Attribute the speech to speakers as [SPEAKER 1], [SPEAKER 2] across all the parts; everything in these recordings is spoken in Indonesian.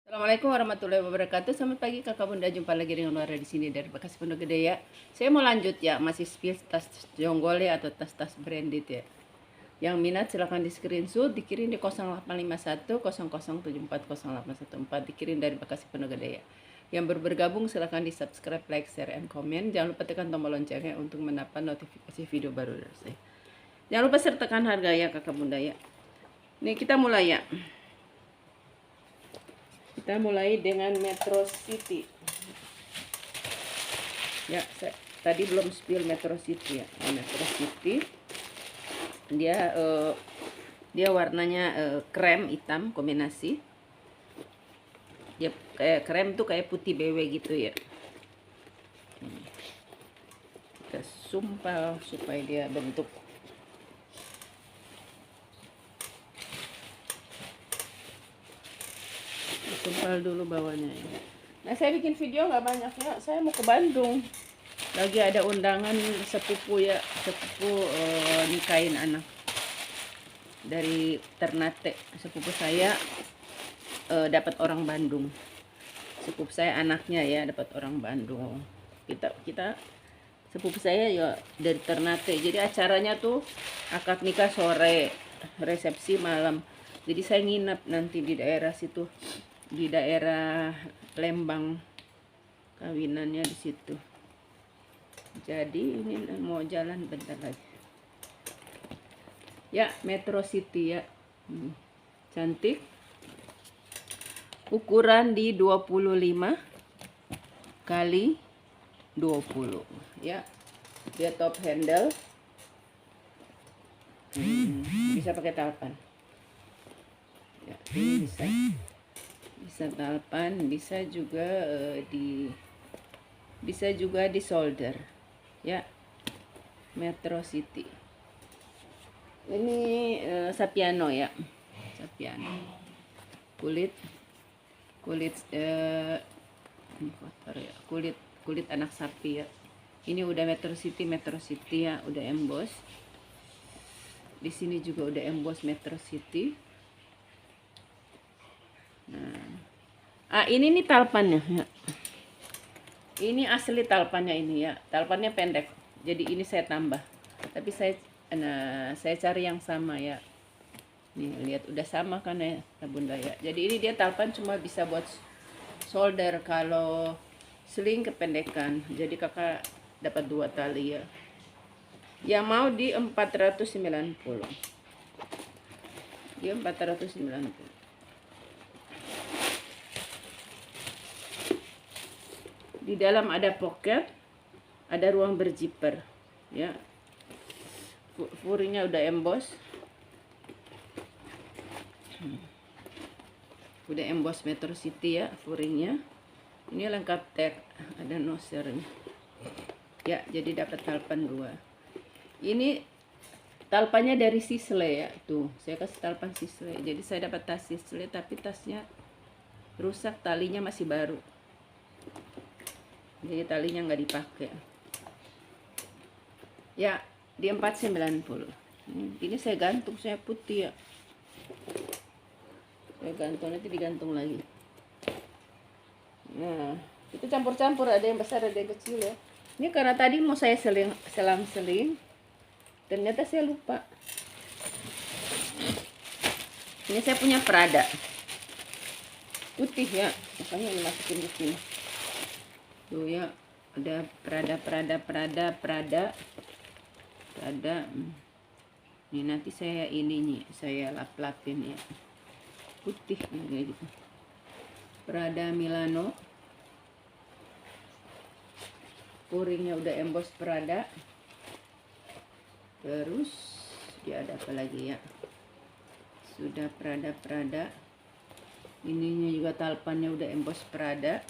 [SPEAKER 1] Assalamualaikum warahmatullahi wabarakatuh. Selamat pagi Kakak Bunda, jumpa lagi dengan Laura di sini dari Bekasi Pondok Gede ya. Saya mau lanjut ya, masih spill tas jonggol ya atau tas-tas branded ya. Yang minat silahkan di screenshot, dikirim di 0851 0074 0814, dikirim dari Bekasi Pondok Gede ya. Yang bergabung silahkan di subscribe, like, share, and komen. Jangan lupa tekan tombol loncengnya untuk mendapat notifikasi video baru dari saya. Jangan lupa sertakan harga ya Kakak Bunda ya. Nih kita mulai ya. Kita mulai dengan Metro City. Ya, tadi belum spill Metro City ya. Metro City. Dia warnanya krem hitam kombinasi. Ya kayak krem tuh kayak putih BW gitu ya. Kita sumpal supaya dia bentuk. Sumpal dulu bawahnya ya. Nah, saya bikin video nggak banyak ya. Saya mau ke Bandung. Lagi ada undangan sepupu ya, sepupu nikahin anak dari Ternate. Sepupu saya dapat orang Bandung. Sepupu saya anaknya ya dapat orang Bandung. Kita sepupu saya ya dari Ternate. Jadi acaranya tuh akad nikah sore, resepsi malam. Jadi saya nginap nanti di daerah situ, di daerah Lembang. Kawinannya di situ. Jadi ini mau jalan bentar lagi. Ya, Metro City ya. Cantik. Ukuran di 25 kali 20 ya. Dia top handle. Bisa pakai talpan. Ya, ini bisa talpan, bisa juga di solder ya. Metro City ini Sapiano ya, Sapiano kulit kotor ya, kulit anak sapi ya. Ini udah Metro City ya, udah emboss. Di sini juga udah emboss Metro City. Nah, ini nih talpannya ya. Ini asli talpannya ini ya. Talpannya pendek. Jadi ini saya tambah. Tapi saya cari yang sama ya. Nih lihat udah sama kan ya Bunda ya. Jadi ini dia talpan cuma bisa buat solder, kalau sling kependekan. Jadi kakak dapat 2 tali ya. Yang mau di 490. Dia 490. Di dalam ada pocket, ada ruang berzipper ya. Furinya udah emboss. Udah emboss Metro City ya furinya. Ini lengkap tag, ada nosernya. Ya, jadi dapat talpan 2. Ini talpannya dari Sisley ya. Tuh, saya kasih talpan Sisley. Jadi saya dapat tas Sisley tapi tasnya rusak, talinya masih baru. Jadi talinya nggak dipakai. Ya, di 490. Ini saya gantung, saya putih ya. Saya gantung, nanti digantung lagi. Nah, itu campur-campur, ada yang besar, ada yang kecil ya. Ini karena tadi mau saya selang-seling, ternyata saya lupa. Ini saya punya Prada. Putih ya, makanya dimasukin di sini. Tuh ya, ada Prada. Ini nanti saya saya lap-lapin ya. Putih kayak gitu. Prada Milano. Puringnya udah emboss Prada. Terus dia ada apa lagi ya? Sudah Prada. Ininya juga talpannya udah emboss Prada.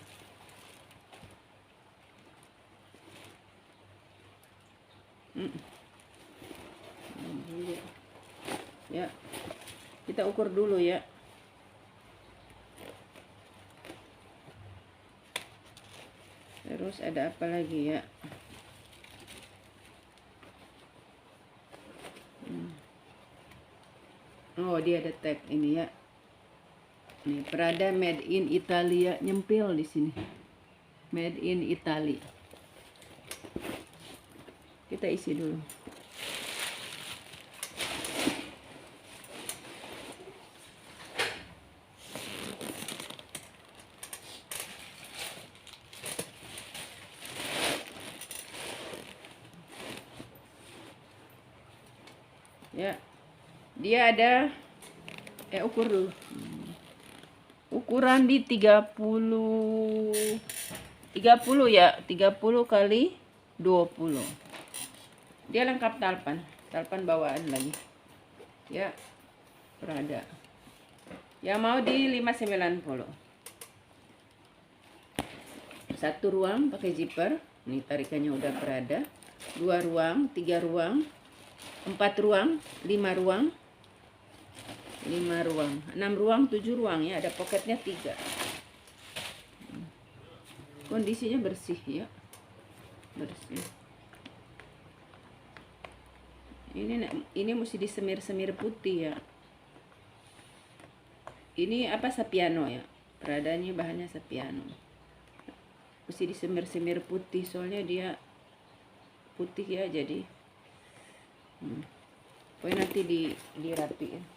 [SPEAKER 1] Ya, kita ukur dulu ya. Terus ada apa lagi ya? Oh, dia ada tag ini ya. Nih, Prada made in Italia, nyempil di sini. Made in Italy. Kita isi dulu. Ya. Dia ada ukur dulu. Ukuran di 30 ya, 30 kali 20. Dia lengkap talpan bawaan lagi. Ya, Prada. Yang mau di 590. Satu ruang pakai zipper. Nih tarikannya udah Prada. 2 ruang, 3 ruang, 4 ruang, 5 ruang, 5 ruang, 6 ruang, 7 ruang ya, ada poketnya 3. Kondisinya bersih ya. Bersih. Ini mesti disemir-semir putih ya. Ini apa, Sapiano ya. Pradanya bahannya Sapiano. Mesti disemir-semir putih soalnya dia putih ya, jadi pokoknya nanti dirapiin.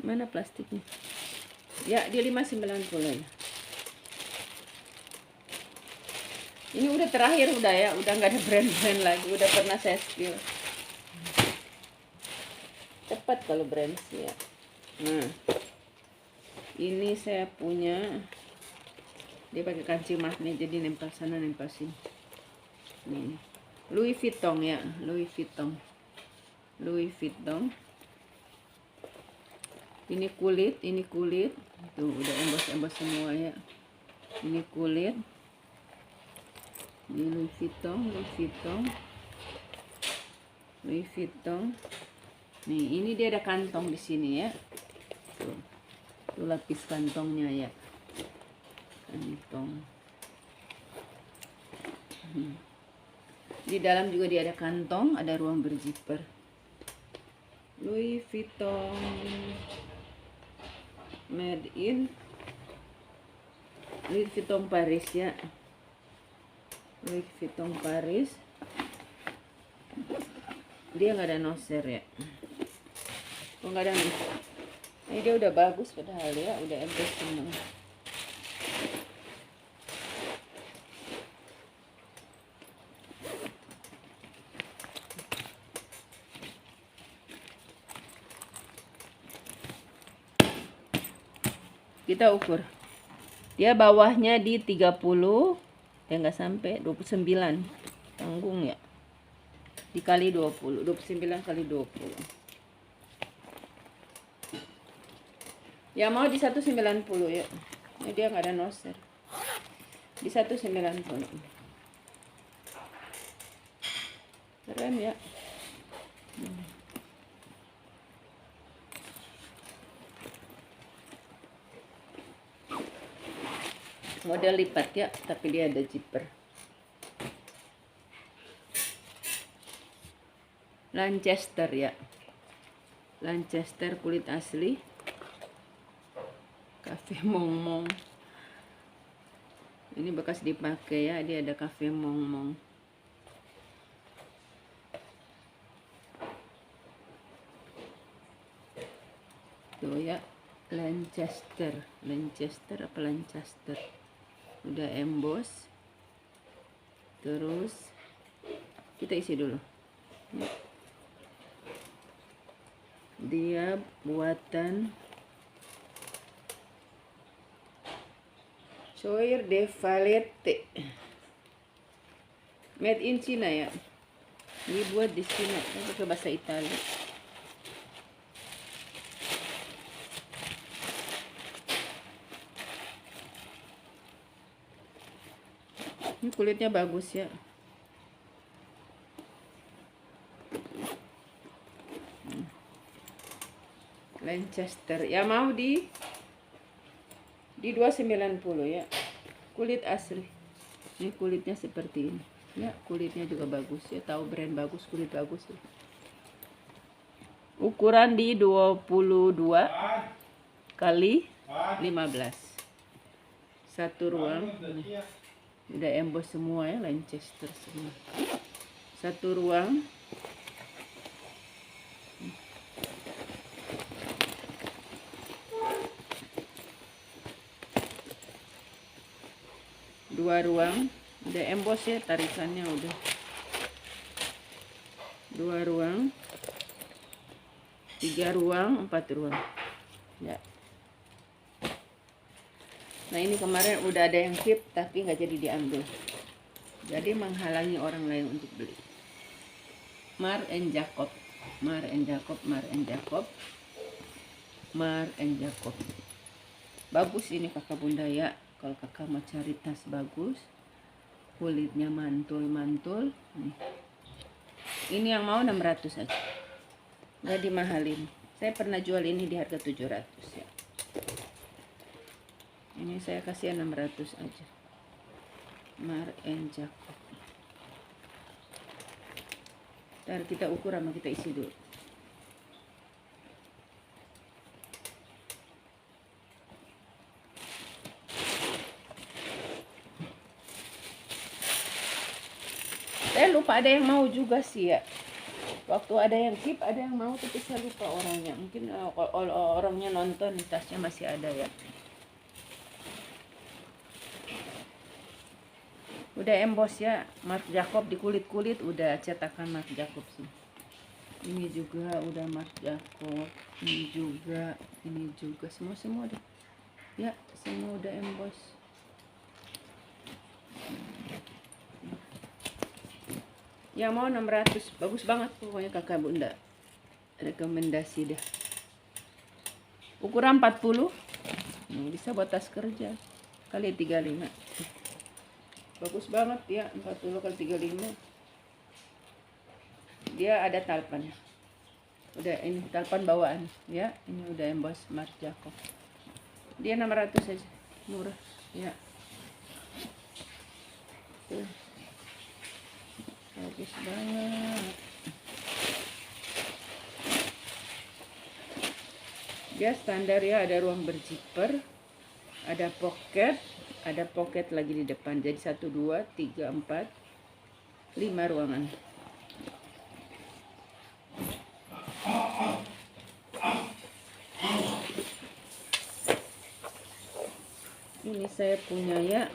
[SPEAKER 1] Mana plastiknya? Ya, dia 590 ya. Ini udah terakhir udah ya, udah nggak ada brand-brand lagi, udah pernah saya spill. Cepat kalau brand sih ya. Nah, ini saya punya, dia pakai kancing magnet jadi nempel sana nempel sini. Nih, Louis Vuitton ya, Louis Vuitton. Ini kulit, tuh udah embos-embos semua ya. Ini kulit, ini Louis Vuitton. Nih, ini dia ada kantong di sini ya. Tuh lapis kantongnya ya. Kantong. Di dalam juga dia ada kantong, ada ruang berzipper. Louis Vuitton made in Louis Vuitton Paris ya. Louis Vuitton Paris. Dia nggak ada noser ya. Oh, nggak ada noser. Ini dia udah bagus padahal ya, udah empes semua. Kita ukur. Dia bawahnya di 30, ya nggak sampai 29. Tanggung ya. Dikali 20, 29 kali 20. Ya mau di 190 ya. Ini dia nggak ada noser. Di 190. Keren ya. Model lipat ya, tapi dia ada zipper. Lancaster ya. Lancaster kulit asli. Cafe Mong. Ini bekas dipakai ya, dia ada Cafe Mong. Tuh ya, Lancaster apa Lancaster. Udah emboss. Terus kita isi dulu. Dia buatan Choir de Valette, made in China ya. Ini buat di China, pakai bahasa Italia. Ini kulitnya bagus ya. Lancaster ya, mau di 290 ya. Kulit asli. Ini kulitnya seperti ini. Ya, kulitnya juga bagus ya. Tahu brand bagus, kulit bagus ya. Ukuran di 22 kali 15. Satu ruang. Udah emboss semua ya, Lancaster semua. Satu ruang. Dua ruang. Udah emboss ya, tarikannya udah. Dua ruang. 3 ruang, 4 ruang. Ya. Nah ini kemarin udah ada yang keep tapi nggak jadi diambil. Jadi menghalangi orang lain untuk beli. Mar and Jacob. Mar and Jacob, Mar and Jacob. Mar and Jacob. Bagus ini kakak bunda ya. Kalau kakak mau cari tas bagus, kulitnya mantul-mantul. Nih. Ini yang mau 600 aja. Nggak dimahalin. Saya pernah jual ini di harga 700 ya. Ini saya kasih 600 aja. Mar and Jacob. Ntar kita ukur sama kita isi dulu. Saya lupa ada yang mau juga sih ya. Waktu ada yang keep, ada yang mau tapi saya lupa orangnya. Mungkin orangnya nonton, tasnya masih ada ya. Udah emboss ya, Marc Jacob di kulit-kulit udah cetakan Marc Jacob sih. Ini juga udah Marc Jacob, ini juga, semua deh. Ya, semua udah emboss. Yang mau 600, bagus banget pokoknya kakak bunda. Rekomendasi deh. Ukuran 40, bisa buat tas kerja. Kali 35. Bagus banget ya, 40 kali 35. Dia ada talpan. Udah ini talpan bawaan ya. Ini udah emboss Marc Jacob. Dia 600 aja. Murah ya. Tuh. Bagus banget. Dia standar ya, ada ruang berzipper, ada pocket lagi di depan. Jadi 1, 2, 3, 4, 5 ruangan. Ini saya punya ya,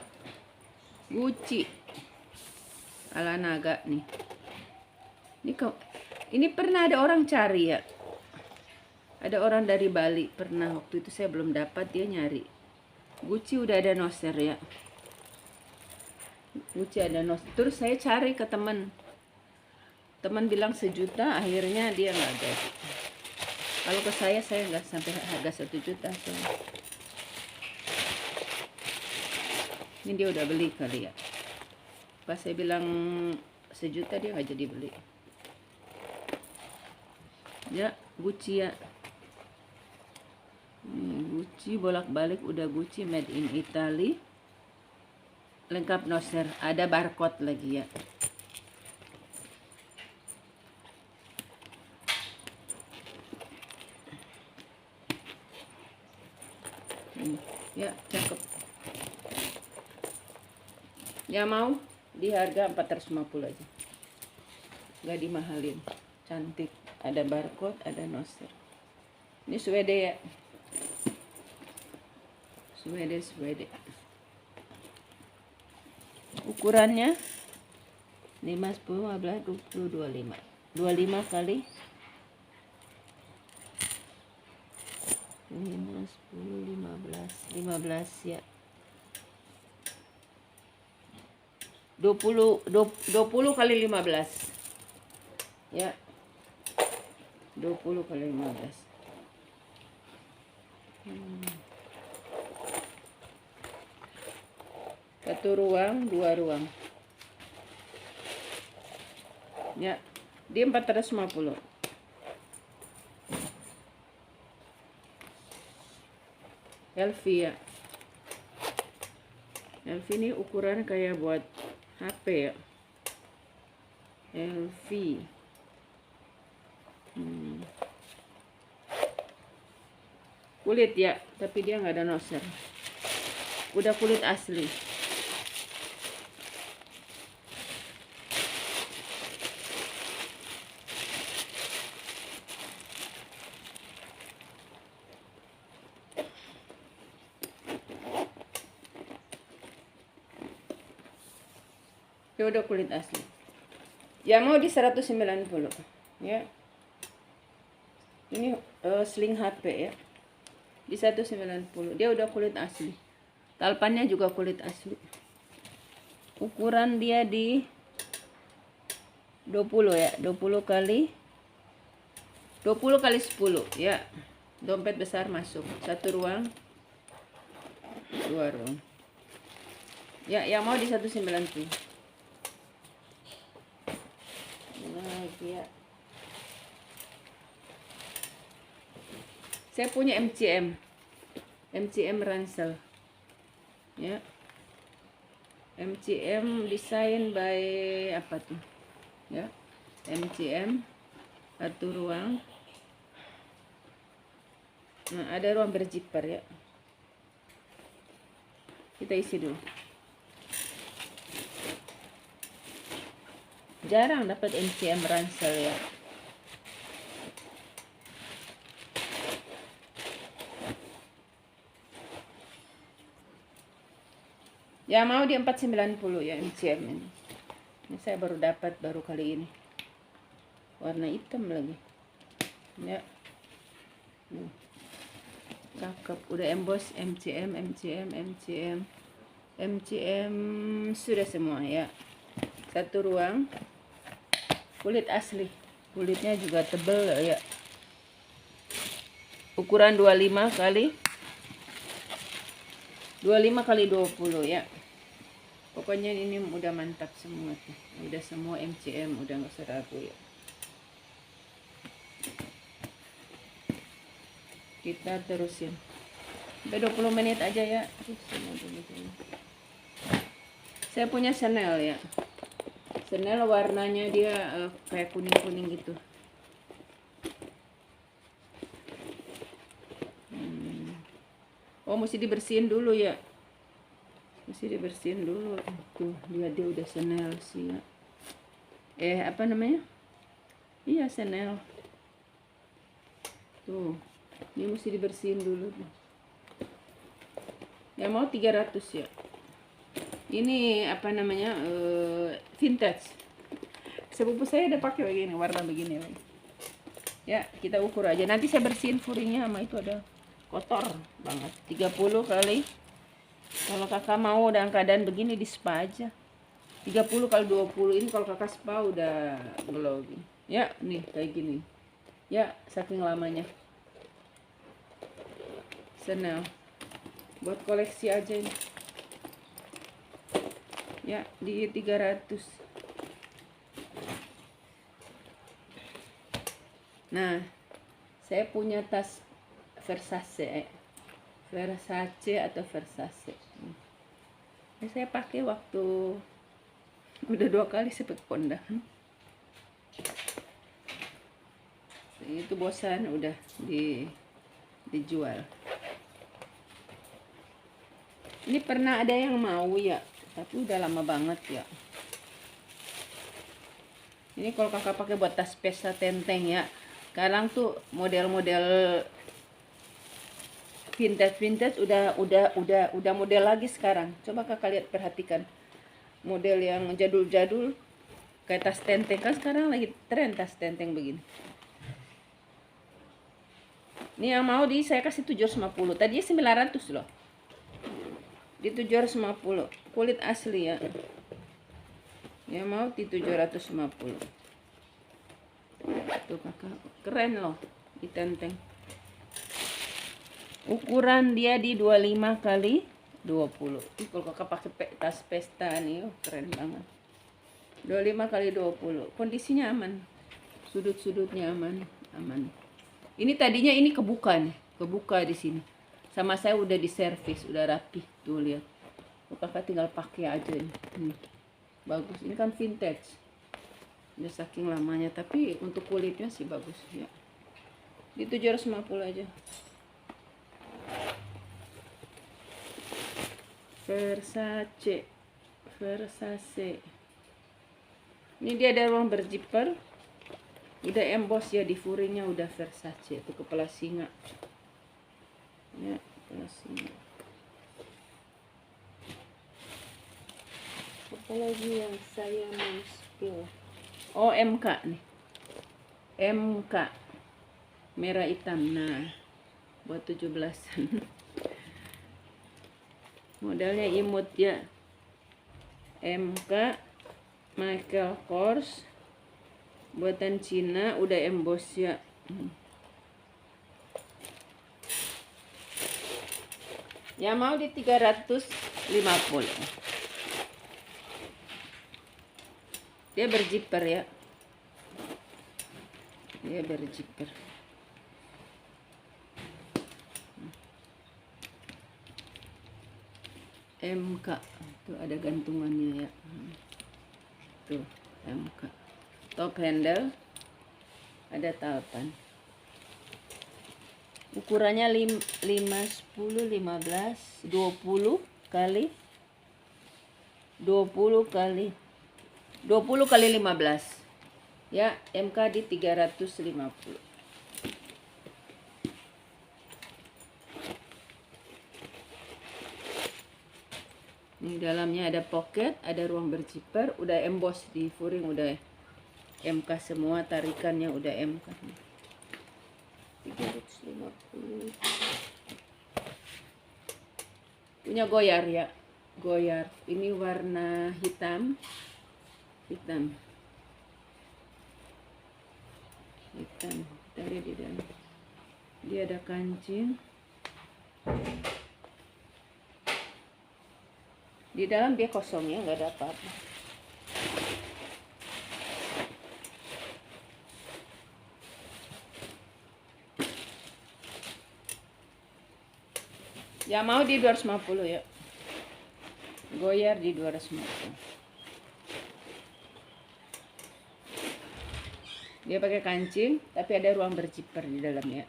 [SPEAKER 1] Gucci ala naga nih. Ini pernah ada orang cari ya. Ada orang dari Bali pernah, waktu itu saya belum dapat, dia nyari. Gucci udah ada noser ya. Gucci ada noser. Terus saya cari ke teman bilang 1 juta, akhirnya dia nggak ada. Kalau ke saya nggak sampai harga 1 juta. So. Ini dia udah beli kali ya. Pas saya bilang 1 juta dia nggak jadi beli. Ya, Gucci ya. Gucci bolak-balik udah Gucci made in Italy. Lengkap noser, ada barcode lagi ya. Ya, cakep. Ya mau di harga 450 aja. Nggak dimahalin. Cantik, ada barcode, ada noser. Ini Swede ya. Swede. Ukurannya 5, 10, 15, 20, 25. 25 kali 5, 10, 15 ya. 20 kali 15. Ya. 20 kali 15. Satu ruang, 2 ruang. Ya, dia 450. LV ya. LV ini ukuran kayak buat HP ya. LV. Kulit ya, tapi dia nggak ada noser. Udah kulit asli. Dia udah kulit asli. Ya mau di 190 ya. Ini sling HP ya. Di 190. Dia udah kulit asli. Talpannya juga kulit asli. Ukuran dia di 20 ya. 20 kali 10 ya. Dompet besar masuk. 1 ruang. 2 ruang. Ya, yang mau di 190. Ya. Saya punya MCM ransel ya. MCM design by apa tuh ya, MCM 1 ruang. Nah, ada ruang berzipper ya. Kita isi dulu. Jarang dapat MCM ransel ya. Ya mau di 490 ya MCM ini. Ini saya baru dapat kali ini. Warna hitam lagi. Ya. Cakep. Udah emboss MCM sudah semua ya. 1 ruang. Kulit asli. Kulitnya juga tebal ya. Ukuran 25 kali 20 ya. Pokoknya ini udah mantap semua tuh. Udah semua MCM, udah nggak usah ragu ya. Kita terusin. Udah 20 menit aja ya. Saya punya Chanel ya. Chanel warnanya dia kayak kuning-kuning gitu. Oh, mesti dibersihin dulu ya. Mesti dibersihin dulu. Tuh, dia udah Chanel sih ya. Apa namanya? Iya, Chanel. Tuh, ini mesti dibersihin dulu. Ya mau 300 ya. Ini apa namanya? Vintage. Sepupu saya udah pakai begini, warna begini. Ya, kita ukur aja. Nanti saya bersihin furingnya sama itu ada kotor banget. 30 kali. Kalau kakak mau dalam keadaan begini di spa aja. 30 kali 20. Ini kalau kakak spa udah glow gini. Ya, nih kayak gini. Ya, saking lamanya. Chanel. Buat koleksi aja ini. Ya, di 300. Nah, saya punya tas Versace atau Versace. Ini saya pakai waktu udah 2 kali sepak kondangan. Itu bosan udah dijual. Ini pernah ada yang mau ya, tapi udah lama banget ya. Ini kalau kakak pakai buat tas pesta tenteng ya. Sekarang tuh model-model vintage udah model lagi sekarang. Coba kakak lihat, perhatikan model yang jadul-jadul kayak tas tenteng, kan sekarang lagi tren tas tenteng begini. Ini yang mau saya kasih 750. Tadinya 900 loh. Di 750. Kulit asli ya. Yang mau di 750. Tuh kakak, keren loh di tenteng. Ukuran dia di 25 kali 20. Ini kalau kakak pakai tas pesta nih, keren banget. 25 kali 20. Kondisinya aman. Sudut-sudutnya aman. Ini tadinya ini kebuka nih, kebuka di sini. Sama saya udah diservis, udah rapi. Tuh lihat. Kakak tinggal pakai aja nih. Bagus. Ini kan vintage. Udah saking lamanya, tapi untuk kulitnya sih bagus ya. Di 750 aja. Versace. Ini dia ada ruang berzipper. Udah emboss ya, di furingnya udah Versace. Itu kepala singa. Ya, kepala singa. Apalagi yang saya mau spill. Oh, MK nih. MK. Merah hitam. Nah, buat 17-an. Modelnya imut ya. MK Michael Kors. Buatan Cina, udah emboss ya. Ya mau di 350. Dia berzipper ya. Dia berzipper. MK. Tuh ada gantungannya ya. Tuh, MK. Top handle. Ada tautan. Ukurannya 5, 10, 15, 20 kali 15 ya. MK di 350. Ini dalamnya ada pocket, ada ruang berzipper, udah emboss di furing, udah MK semua, tarikannya udah MK. 350. Punya Goyar ya. Goyar. Ini warna hitam. Hitam. Kita lihat di dalam. Dia ada kancing. Di dalam dia kosong ya, nggak ada apa-apa. Ya mau di 250 ya. Goyar di 250. Dia pakai kancing, tapi ada ruang berzipper di dalamnya.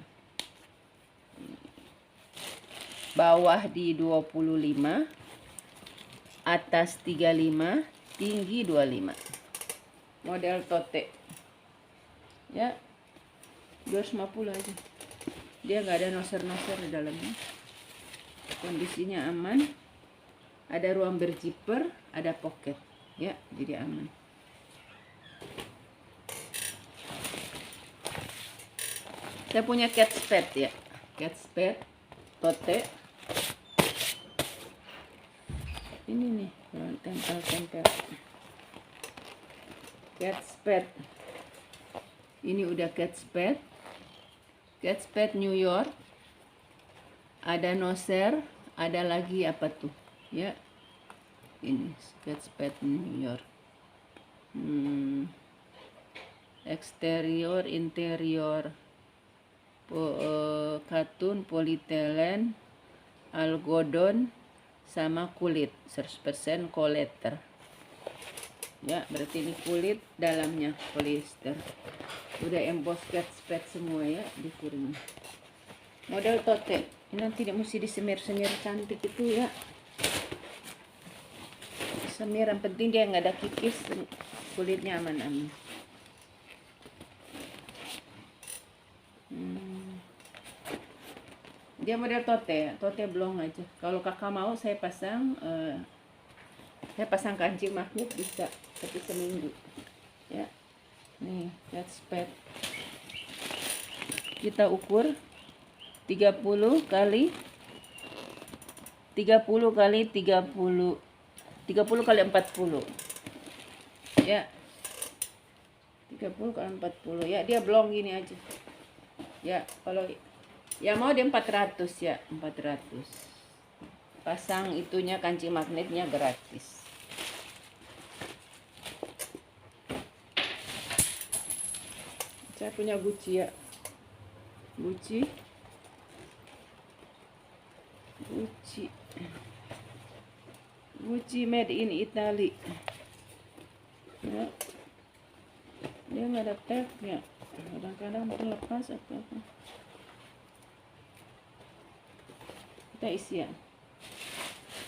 [SPEAKER 1] Bawah di 25, atas 35, tinggi 25. Model tote. Ya, 250 aja. Dia nggak ada noser-noser di dalamnya. Kondisinya aman. Ada ruang berzipper, ada pocket. Ya, jadi aman. Saya punya cat spade ya. Cat spade tote. Ini nih, tempel-tempel. Cat spade. Ini udah cat spade. Cat spade New York. Ada noser, ada lagi apa tuh? Ya. Ini cat spade New York. Eksterior, interior. Katun, politelen, algodon, sama kulit 100% koleter. Ya, berarti ini kulit, dalamnya polyester. Udah emboss cat spade semua ya di furing. Model tote. Ini nanti mesti disemir-semir cantik itu ya. Semir, yang penting dia nggak ada kikis, kulitnya aman-aman. Dia model tote blong aja. Kalau kakak mau saya pasang kancing magnet bisa, tapi seminggu. Ya, nih cat spade. Kita ukur 30 kali 40. Ya, 30 kali 40 ya. Dia blong gini aja. Ya, kalau ya mau dia 400 ya, 400. Pasang itunya, kancing magnetnya gratis. Saya punya Gucci ya. Gucci made in Italy. Ya. Dia nggak ada tagnya. Kadang-kadang terlepas atau apa. Kita isi ya.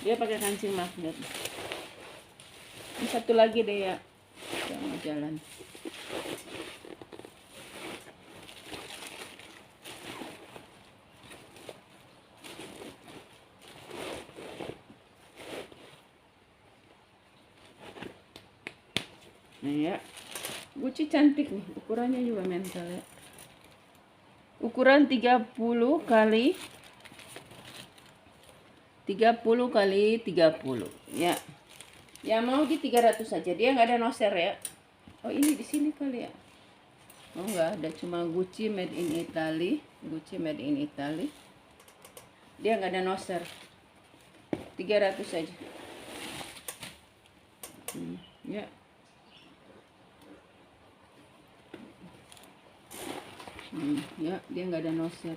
[SPEAKER 1] Dia pakai kancing magnet. Ini satu lagi deh ya. Yang mau jalan. Nah ya. Guci cantik nih. Ukurannya juga mental ya. Ukuran 30 kali 30 ya. Ya mau di 300 saja. Dia nggak ada noser ya. Oh ini di sini kali ya. Oh nggak ada, cuma Gucci made in Italy. Gucci made in Italy. Dia nggak ada noser. 300 saja. Ya. Ya dia nggak ada noser.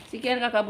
[SPEAKER 1] Sekian kakak.